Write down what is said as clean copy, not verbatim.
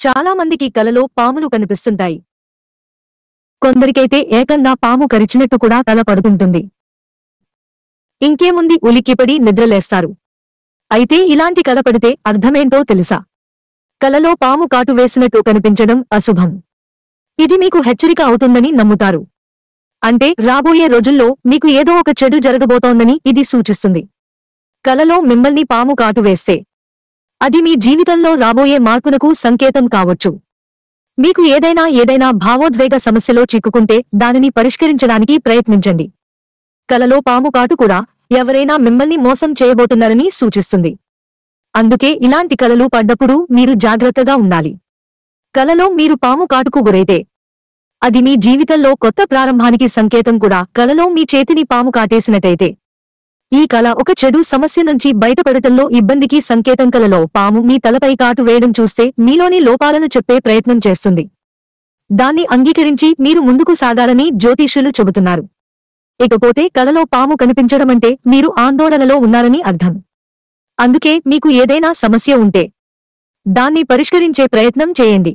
చాలా మందికి కలలో పాములు కనిపిస్తుంటాయి. కొందరికైతే ఏకంగా పాము కరిచినట్టు కూడా కల పడుతుంటుంది. ఇంకేముంది, ఉలిక్కిపడి నిద్రలేస్తారు. అయితే ఇలాంటి కల పడితే అర్థమేంటో తెలుసా? కలలో పాము కాటు వేసినట్టు కనిపించడం అశుభం. ఇది మీకు హెచ్చరిక అవుతుందని నమ్ముతారు. అంటే రాబోయే రోజుల్లో మీకు ఏదో ఒక చెడు జరగబోతోందని ఇది సూచిస్తుంది. కలలో మిమ్మల్ని పాము కాటు వేస్తే అది మీ జీవితంలో రాబోయే మార్పునకు సంకేతం కావచ్చు. మీకు ఏదైనా భావోద్వేగ సమస్యలో చిక్కుకుంటే దానిని పరిష్కరించడానికి ప్రయత్నించండి. కలలో పాము కాటు కూడా ఎవరైనా మిమ్మల్ని మోసం చేయబోతున్నారని సూచిస్తుంది. అందుకే ఇలాంటి కలలు పడ్డప్పుడు మీరు జాగ్రత్తగా ఉండాలి. కలలో మీరు పాము కాటుకు గురైతే అది మీ జీవితంలో కొత్త ప్రారంభానికి సంకేతం కూడా. కలలో మీ చేతిని పాము కాటేసినట్టయితే ఈ కల ఒక చెడు సమస్య నుంచి బయటపడటంలో ఇబ్బందికి సంకేతం. కలలో పాము మీ తలపై కాటు వేయడం చూస్తే మీలోని లోపాలను చెప్పే ప్రయత్నం చేస్తుంది. దాన్ని అంగీకరించి మీరు ముందుకు సాగాలని జ్యోతిష్యులు చెబుతున్నారు. ఇకపోతే కలలో పాము కనిపించడమంటే మీరు ఆందోళనలో ఉన్నారని అర్థం. అందుకే మీకు ఏదైనా సమస్య ఉంటే దాన్ని పరిష్కరించే ప్రయత్నం చేయండి.